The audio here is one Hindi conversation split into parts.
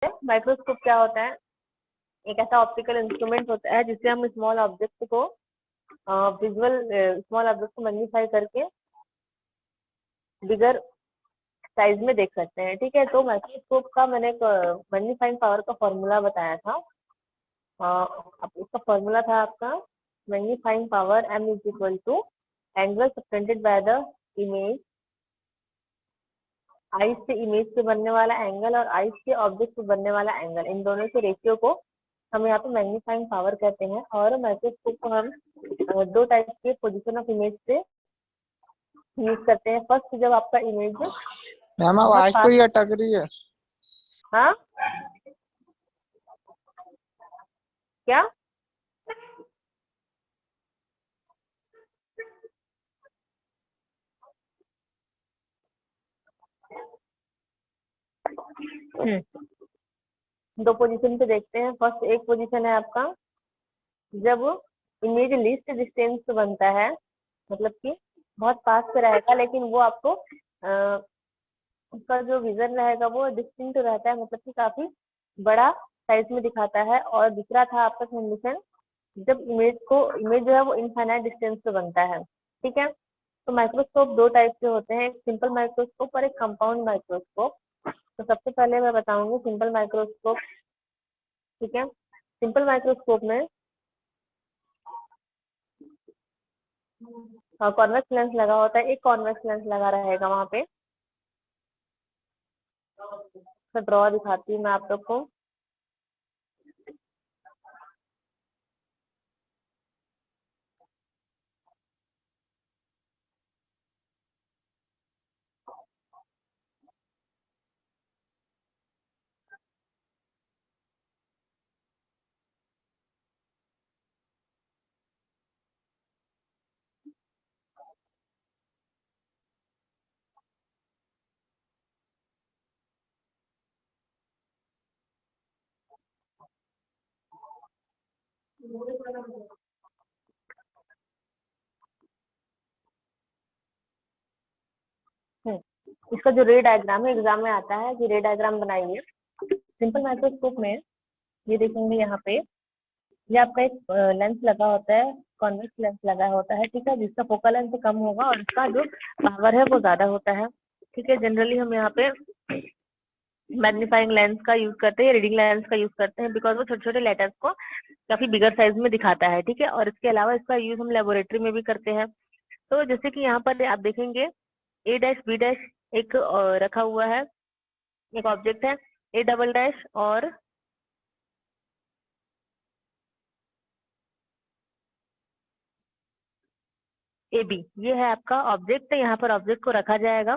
माइक्रोस्कोप क्या होता है? एक ऐसा ऑप्टिकल इंस्ट्रूमेंट होता है जिससे हम स्मॉल ऑब्जेक्ट को स्मॉल ऑब्जेक्ट को मैग्नीफाई करके बिगर साइज में देख सकते हैं। ठीक है, तो माइक्रोस्कोप का मैंने एक मैग्नीफाइंग पावर का फॉर्मूला बताया था। उसका फॉर्मूला था आपका magnifying power m is equal to angle subtended by the image, eye से इमेज से बनने वाला एंगल और आई से ऑब्जेक्ट से बनने वाला एंगल, इन दोनों के रेशियो को हम यहाँ पे मैग्नीफाइंग पावर कहते हैं। और माइक्रोस्कोप को हम दो टाइप के पोजीशन ऑफ इमेज से यूज करते हैं। फर्स्ट, जब आपका इमेज मैम आवाज तो ही अटक रही है। हाँ क्या? दो पोजीशन पे देखते हैं। फर्स्ट एक पोजीशन है आपका जब इमेज लीस्ट डिस्टेंस पे बनता है, मतलब कि बहुत पास पे रहेगा, लेकिन वो आपको उसका जो विजन रहेगा वो डिस्टिंक्ट रहता है, मतलब कि काफी बड़ा साइज में दिखाता है। और दूसरा था आपका कंडीशन जब इमेज जो है वो इनफाइनाइट डिस्टेंस पे बनता है। ठीक है, तो माइक्रोस्कोप दो टाइप के होते हैं, एक सिंपल माइक्रोस्कोप और एक कंपाउंड माइक्रोस्कोप। तो सबसे पहले मैं बताऊंगी सिंपल माइक्रोस्कोप। ठीक है, सिंपल माइक्रोस्कोप में कॉन्वेक्स लेंस लगा होता है, एक कॉन्वेक्स लेंस लगा रहेगा वहां पे। तो ड्रॉ दिखाती हूँ मैं आप लोग को। इसका जो रे डायग्राम है, एग्जाम में आता है कि रे डायग्राम बनाइए। सिंपल माइक्रोस्कोप में ये देखेंगे यहाँ पे, ये आपका एक लेंस लगा होता है, कॉन्वेक्स लेंस लगा होता है। ठीक है, जिसका फोकल लेंथ कम होगा और इसका जो पावर है वो ज्यादा होता है। ठीक है, जनरली हम यहाँ पे मैग्नीफाइंग लेंस का यूज करते हैं, रीडिंग लेंस का यूज करते हैं, बिकॉज वो छोटे छोटे लेटर्स को काफी बिगर साइज में दिखाता है। ठीक है, और इसके अलावा इसका यूज हम लेबोरेटरी में भी करते हैं। तो जैसे कि यहाँ पर आप देखेंगे ए डैश बी डैश एक रखा हुआ है, एक ऑब्जेक्ट है, ए डबल डैश और ए बी, ये है आपका ऑब्जेक्ट। यहाँ पर ऑब्जेक्ट को रखा जाएगा,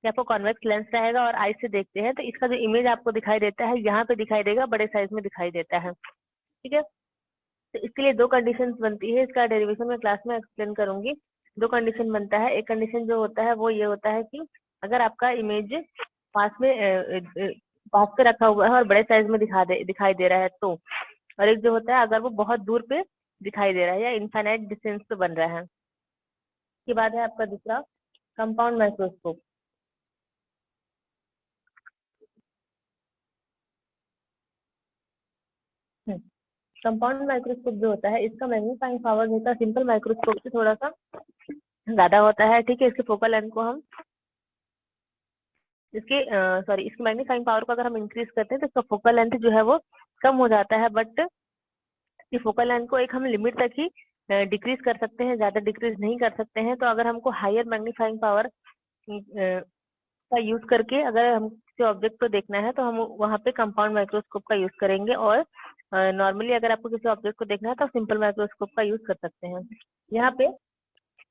यहाँ पर कॉन्वेक्स लेंस रहेगा और आई से देखते हैं तो इसका जो इमेज आपको दिखाई देता है यहाँ पे दिखाई देगा, बड़े साइज में दिखाई देता है। ठीक है, तो इसके लिए दो कंडीशंस बनती है, इसका डेरिवेशन में क्लास में एक्सप्लेन करूंगी। दो कंडीशन बनता है, एक कंडीशन जो होता है वो ये होता है कि अगर आपका इमेज पास में पास पे रखा हुआ है और बड़े साइज में दिखाई दे रहा है तो, और एक जो होता है अगर वो बहुत दूर पे दिखाई दे रहा है या इनफाइनाइट डिस्टेंस पे बन रहा है। इसके बाद है आपका दूसरा कंपाउंड माइक्रोस्कोप। कंपाउंड माइक्रोस्कोप जो होता है इसका मैग्नीफाइंग पावर होता है सिंपल माइक्रोस्कोप से थोड़ा सा ज्यादा होता है। ठीक है, इसके फोकल लेंथ को हम इसकी मैग्नीफाइंग पावर को अगर हम इंक्रीज करते हैं तो इसका फोकल लेंथ जो है वो कम हो जाता है, बट इसकी फोकल लेंथ को एक हम लिमिट तक ही डिक्रीज कर सकते हैं, ज्यादा डिक्रीज नहीं कर सकते हैं। तो अगर हमको हायर मैग्नीफाइंग पावर का यूज करके अगर हम किसी ऑब्जेक्ट को देखना है तो हम वहाँ पे कंपाउंड माइक्रोस्कोप का यूज करेंगे, और नॉर्मली अगर आपको किसी ऑब्जेक्ट को देखना है तो सिंपल माइक्रोस्कोप का यूज कर सकते हैं। यहाँ पे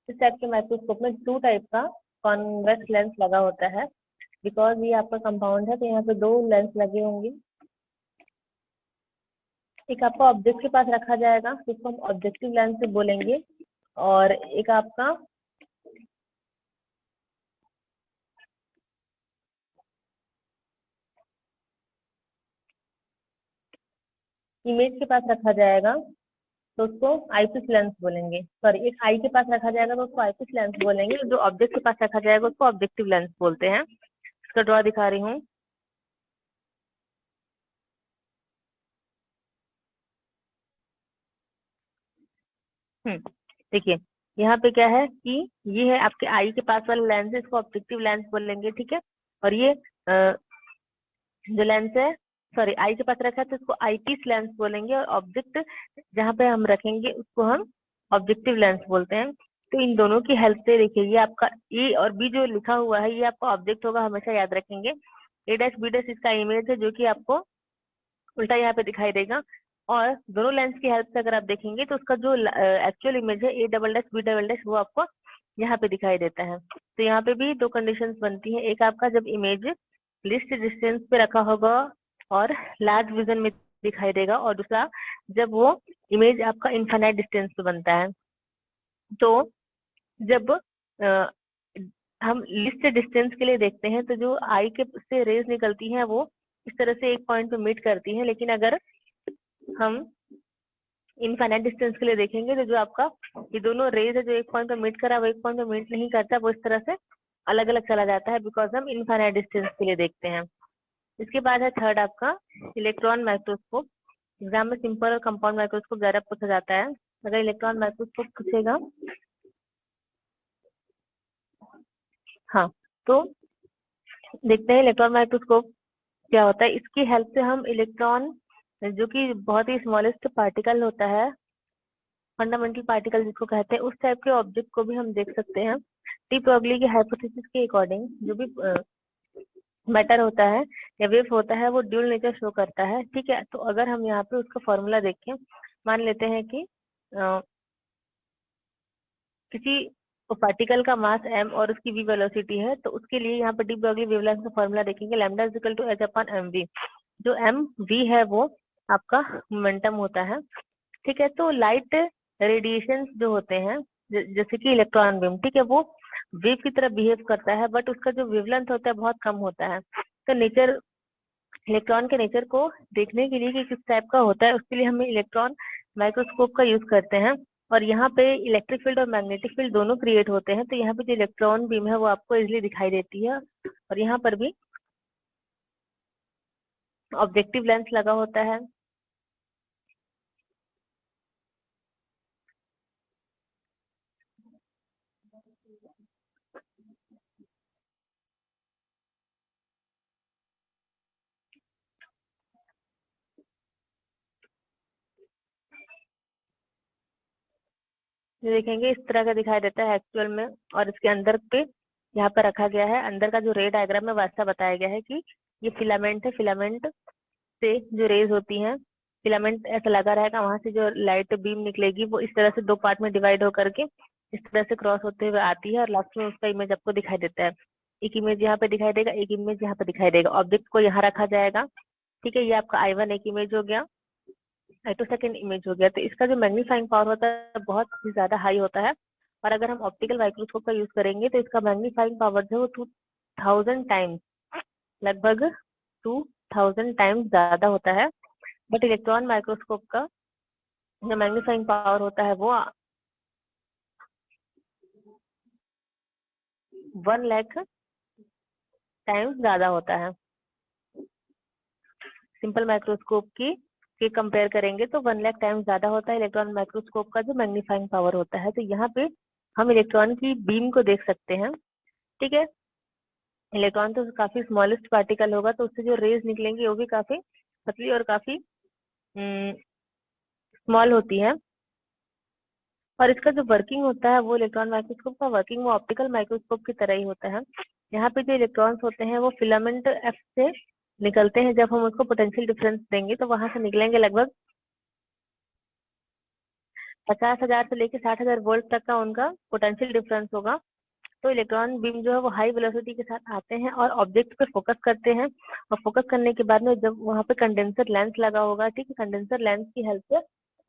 इस टाइप के माइक्रोस्कोप में टू टाइप का कॉन्वेक्स लेंस लगा होता है, बिकॉज ये आपका कंपाउंड है तो यहाँ पे दो लेंस लगे होंगे। एक आपका ऑब्जेक्ट के पास रखा जाएगा जिसको हम ऑब्जेक्टिव लेंस से बोलेंगे, और एक आपका इमेज के पास रखा जाएगा तो उसको आईपीस लेंस बोलेंगे। सॉरी, एक आई के पास रखा जाएगा तो उसको आईपीस लेंस बोलेंगे, जो ऑब्जेक्ट के पास रखा जाएगा उसको ऑब्जेक्टिव लेंस बोलते हैं। इसका ड्रॉ दिखा रही हूँ। देखिए यहाँ पे क्या है कि ये है आपके आई के पास वाला लेंस है, इसको ऑब्जेक्टिव लेंस बोलेंगे, ठीक है। और ये जो लेंस है, सॉरी आई के पास रखा है तो इसको आई पीस लेंस बोलेंगे, और ऑब्जेक्ट जहाँ पे हम रखेंगे उसको हम ऑब्जेक्टिव लेंस बोलते हैं। तो इन दोनों की हेल्प से देखिए ये आपका ए और बी जो लिखा हुआ है ये आपका ऑब्जेक्ट होगा, हमेशा याद रखेंगे। ए डैश बी डैश इसका इमेज है जो कि आपको उल्टा यहाँ पे दिखाई देगा। और दोनों लेंस की हेल्प से अगर आप देखेंगे तो उसका जो एक्चुअल इमेज है A double dash B double dash वो आपको यहाँ पे दिखाई देता है। तो यहाँ पे भी दो कंडीशंस बनती है, एक आपका जब इमेज लिस्ट डिस्टेंस पे रखा होगा और लार्ज विजन में दिखाई देगा, और दूसरा जब वो इमेज आपका इनफाइनाइट डिस्टेंस पे बनता है। तो जब हम लिस्ट डिस्टेंस के लिए देखते हैं तो जो आई के से रेज निकलती हैं वो इस तरह से एक पॉइंट पे मीट करती हैं, लेकिन अगर हम इनफाइनाइट डिस्टेंस के लिए देखेंगे तो जो आपका ये दोनों रेज है जो एक पॉइंट पे मीट करा वो एक पॉइंट पे मीट नहीं करता, वो इस तरह से अलग अलग चला जाता है, बिकॉज हम इनफाइनाइट डिस्टेंस के लिए देखते हैं। इसके बाद है थर्ड आपका इलेक्ट्रॉन माइक्रोस्कोप। एग्जाम में सिंपल और कंपाउंड माइक्रोस्कोप ज्यादा पूछा जाता है। अगर इलेक्ट्रॉन माइक्रोस्कोप पूछेगा, हाँ, तो देखते हैं इलेक्ट्रॉन माइक्रोस्कोप क्या होता है। इसकी हेल्प से हम इलेक्ट्रॉन जो कि बहुत ही स्मॉलेस्ट पार्टिकल होता है, फंडामेंटल पार्टिकल जिसको कहते हैं, उस टाइप के ऑब्जेक्ट को भी हम देख सकते हैं। डी ब्रोगली की हाइपोथेसिस के अकॉर्डिंग जो भी मैटर होता है या वेव होता है वो ड्यूल नेचर शो करता है, ठीक है। तो अगर हम यहाँ पे उसका फॉर्मूला देखें, मान लेते हैं कि किसी पार्टिकल का मास m और उसकी v वेलोसिटी है, तो उसके लिए यहाँ पर डी ब्रोगली वेवलेंथ का फॉर्मूला देखेंगे, lambda is equal to h upon mv। जो m v है वो आपका मोमेंटम होता है, ठीक है। तो लाइट रेडिएशन जो होते हैं जैसे कि इलेक्ट्रॉन बीम, ठीक है, वो वेव की तरह बिहेव करता है, बट उसका जो वेवलेंथ होता है बहुत कम होता है। तो नेचर इलेक्ट्रॉन के नेचर को देखने के लिए कि किस टाइप का होता है उसके लिए हमें इलेक्ट्रॉन माइक्रोस्कोप का यूज करते हैं। और यहाँ पे इलेक्ट्रिक फील्ड और मैग्नेटिक फील्ड दोनों क्रिएट होते हैं, तो यहाँ पे जो इलेक्ट्रॉन बीम है वो आपको इजिली दिखाई देती है। और यहाँ पर भी ऑब्जेक्टिव लेंस लगा होता है। जो देखेंगे इस तरह का दिखाई देता है एक्चुअल में, और इसके अंदर पे यहाँ पर रखा गया है, अंदर का जो रे डायग्राम है वैसा बताया गया है कि ये फिलामेंट है, फिलामेंट से जो रेज होती हैं, फिलामेंट ऐसा लगा रहेगा, वहां से जो लाइट बीम निकलेगी वो इस तरह से दो पार्ट में डिवाइड होकर के इस तरह से क्रॉस होते हुए आती है, और लास्ट में उसका इमेज आपको दिखाई देता है। एक इमेज यहाँ पे दिखाई देगा, एक इमेज यहाँ पे दिखाई देगा, ऑब्जेक्ट को यहाँ रखा जाएगा, ठीक है। ये आपका I1 एक इमेज हो गया, I2 सेकेंड इमेज हो गया। तो इसका जो मैग्नीफाइंग पावर होता है बहुत ही ज्यादा हाई होता है, और अगर हम ऑप्टिकल माइक्रोस्कोप का यूज करेंगे तो इसका मैग्नीफाइंग पावर जो है वो 2000 टाइम्स, लगभग 2000 टाइम्स ज्यादा होता है। बट इलेक्ट्रॉन माइक्रोस्कोप का जो मैग्नीफाइंग पावर होता है वो 1 लाख टाइम्स ज्यादा होता है। सिंपल माइक्रोस्कोप की के कंपेयर करेंगे तो 1 लाख टाइम्स ज्यादा होता है इलेक्ट्रॉन माइक्रोस्कोप का जो मैग्नीफाइंग पावर होता है। तो यहाँ पे हम इलेक्ट्रॉन की बीम को देख सकते हैं, ठीक है। इलेक्ट्रॉन तो काफी स्मॉलेस्ट पार्टिकल होगा, तो उससे जो रेज निकलेंगी वो भी काफी पतली और काफी स्मॉल होती है। और इसका जो वर्किंग होता है वो इलेक्ट्रॉन माइक्रोस्कोप का वर्किंग वो ऑप्टिकल माइक्रोस्कोप की तरह ही होता है। यहाँ पे जो इलेक्ट्रॉन्स होते हैं वो फिलामेंट एफ से निकलते हैं, जब हम उसको पोटेंशियल डिफरेंस देंगे तो वहां से निकलेंगे लगभग 50,000 से लेकर 60,000 वोल्ट तक का उनका पोटेंशियल डिफरेंस होगा। तो इलेक्ट्रॉन बीम जो है वो हाई वेलोसिटी के साथ आते हैं और ऑब्जेक्ट पे फोकस करते हैं, और फोकस करने के बाद में जब वहां पे कंडेंसर लेंस लगा होगा, ठीक है, कंडेंसर लेंस की हेल्प से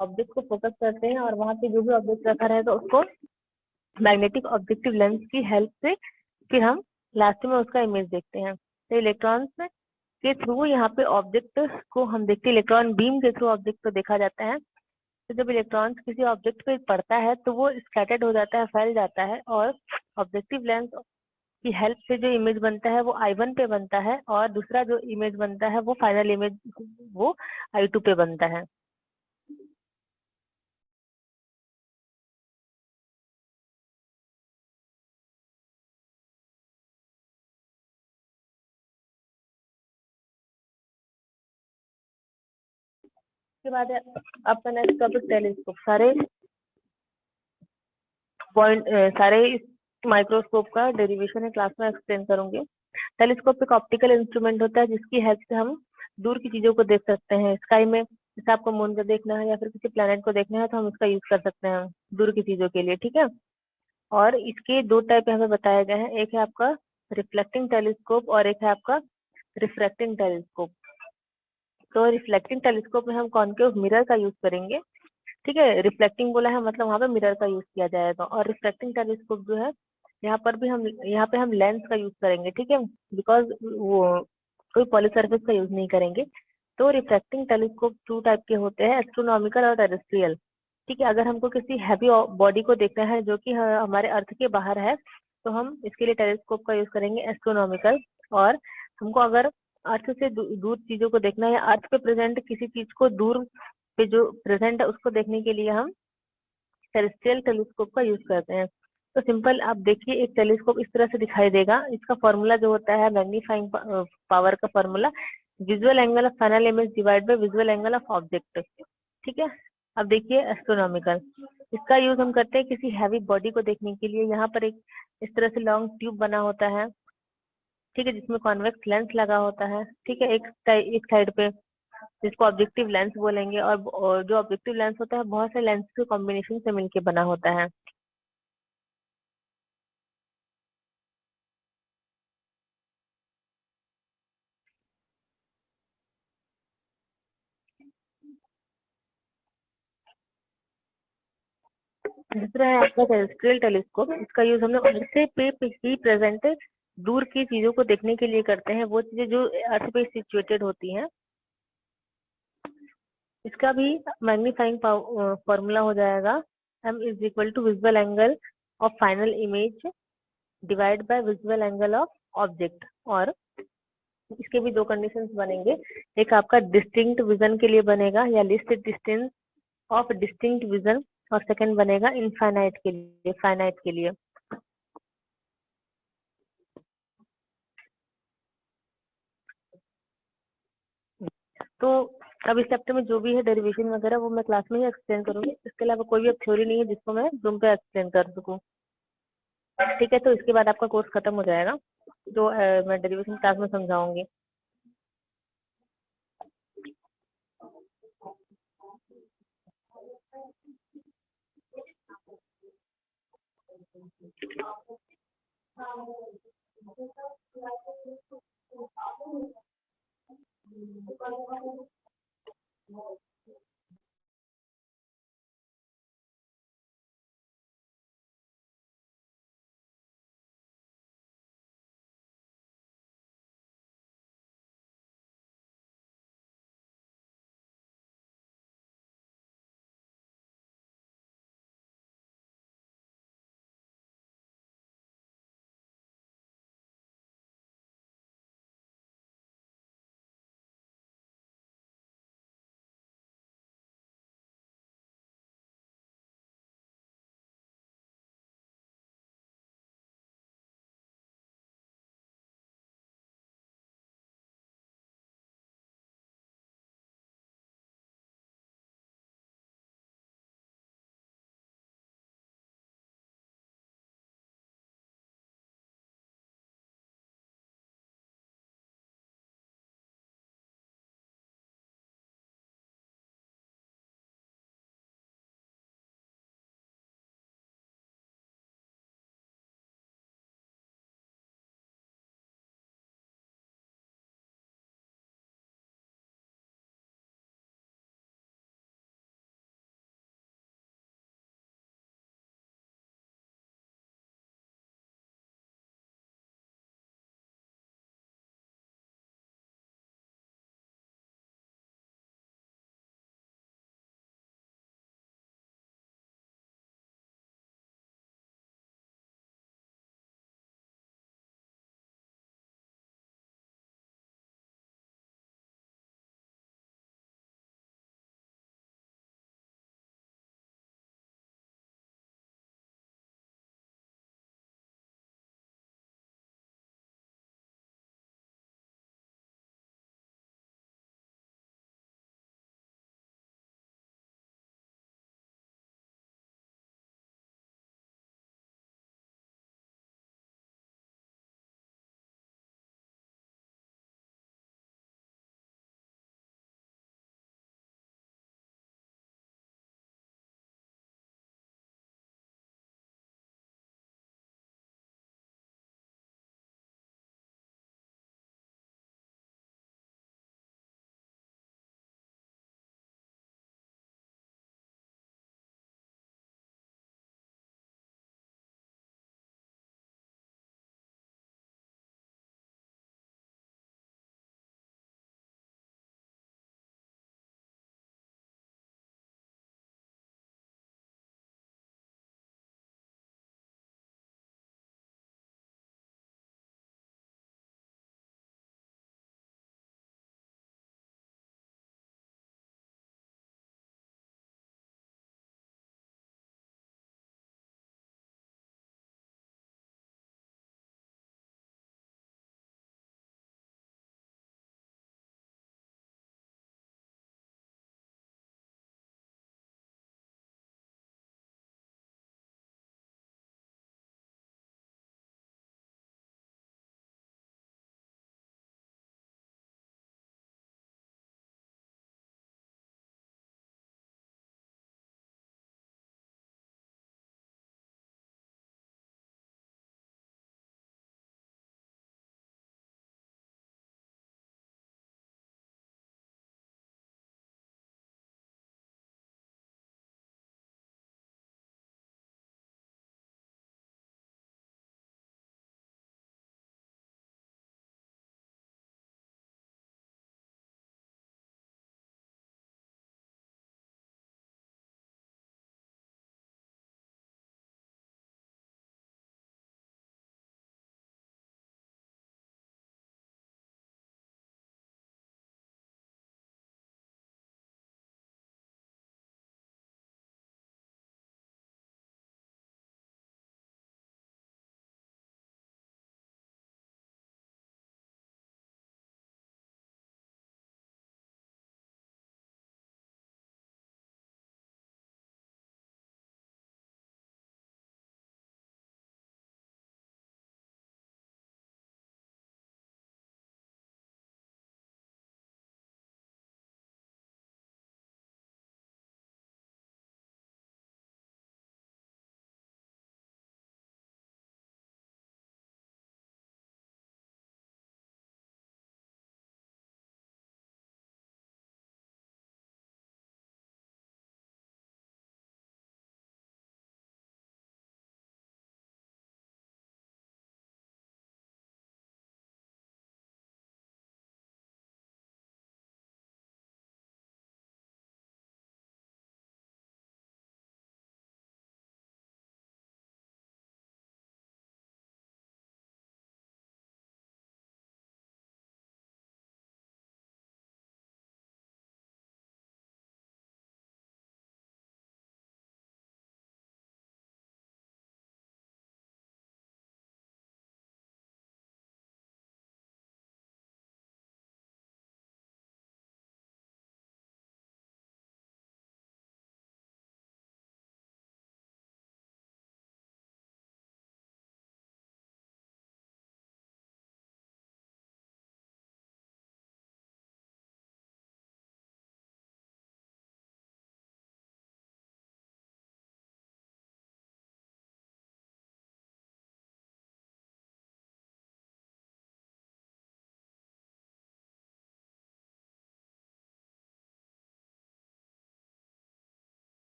ऑब्जेक्ट को फोकस करते हैं, और वहां पे जो भी ऑब्जेक्ट रखा रहेगा उसको मैग्नेटिक ऑब्जेक्टिव लेंस की हेल्प से फिर हम लास्ट में उसका इमेज देखते हैं। तो इलेक्ट्रॉन्स के थ्रू यहाँ पे ऑब्जेक्ट को हम देखते हैं, इलेक्ट्रॉन बीम के थ्रू ऑब्जेक्ट को देखा जाता है। तो जब इलेक्ट्रॉन्स किसी ऑब्जेक्ट पे पड़ता है तो वो स्कैटर्ड हो जाता है, फैल जाता है, और ऑब्जेक्टिव लेंस की हेल्प से जो इमेज बनता है वो I1 पे बनता है, और दूसरा जो इमेज बनता है वो फाइनल इमेज वो I2 पे बनता है। उसके बाद है आपका नेक्स्ट टॉपिक टेलीस्कोप। सारे इस माइक्रोस्कोप का डेरिवेशन है क्लास में एक्सप्लेन करूंगी। टेलीस्कोप एक ऑप्टिकल इंस्ट्रूमेंट होता है जिसकी हेल्प से हम दूर की चीजों को देख सकते हैं। स्काई में जैसे आपको मून को देखना है या फिर किसी प्लेनेट को देखना है तो हम इसका यूज कर सकते हैं दूर की चीजों के लिए, ठीक है। और इसके दो टाइप हमें बताए गए हैं, एक है आपका रिफ्लेक्टिंग टेलीस्कोप और एक है आपका रिफ्रैक्टिंग टेलीस्कोप। तो रिफ्लेक्टिंग टेलीस्कोप में हम कॉनकेव मिरर का यूज करेंगे, ठीक है। रिफ्लेक्टिंग बोला है मतलब वहां पे मिरर का यूज किया जाएगा। और रिफ्रैक्टिंग टेलीस्कोप जो है यहाँ पे हम लेंस का यूज करेंगे, ठीक है, बिकॉज वो कोई पॉली सरफेस का यूज नहीं करेंगे। तो रिफ्रैक्टिंग टेलीस्कोप टू टाइप के होते हैं, एस्ट्रोनॉमिकल और टेरेस्ट्रियल, ठीक है। अगर हमको किसी हैवी बॉडी को देखना है जो कि हमारे अर्थ के बाहर है तो हम इसके लिए टेलीस्कोप का यूज करेंगे एस्ट्रोनॉमिकल। और हमको अगर अर्थ से दूर चीजों को देखना है या अर्थ पे प्रेजेंट किसी चीज को दूर पे जो प्रेजेंट है उसको देखने के लिए हम टेरेस्ट्रियल टेलीस्कोप का यूज करते हैं। तो सिंपल आप देखिए एक टेलीस्कोप इस तरह से दिखाई देगा। इसका फॉर्मूला जो होता है मैग्नीफाइंग पावर का formula visual angle of final image divide by visual angle of object, ठीक है। अब देखिए एस्ट्रोनॉमिकल, इसका यूज हम करते हैं किसी हैवी बॉडी को देखने के लिए। यहाँ पर एक इस तरह से लॉन्ग ट्यूब बना होता है, ठीक है, जिसमें कॉन्वेक्स लेंस लगा होता है, ठीक है, एक साइड पे, जिसको ऑब्जेक्टिव लेंस बोलेंगे। और जो ऑब्जेक्टिव लेंस होता है बहुत से लेंस के कॉम्बिनेशन से मिलके बना होता है। दूसरा है आपका टेरेस्ट्रियल टेलीस्कोप। इसका यूज हम लोग अर्थ से पे ही प्रेजेंट दूर की चीजों को देखने के लिए करते हैं, वो चीजें जो अर्थ पे सिचुएटेड होती हैं। इसका भी मैग्नीफाइंग फॉर्मूला हो जाएगा m is equal to visual angle of final image divide by visual angle of object. और इसके भी दो कंडीशंस बनेंगे, एक आपका डिस्टिंक्ट विजन के लिए बनेगा या list distance of distinct vision, और सेकंड बनेगा इनफाइनाइट के लिए, फाइनाइट के लिए। तो अब इस चैप्टर में जो भी है डेरिवेशन वगैरह वो मैं क्लास में ही एक्सप्लेन करूंगी। इसके अलावा कोई भी अब थ्योरी नहीं है जिसको मैं जूम पे एक्सप्लेन कर सकूं, ठीक है। तो इसके बाद आपका कोर्स खत्म हो जाएगा, तो मैं डेरिवेशन क्लास में समझाऊंगी।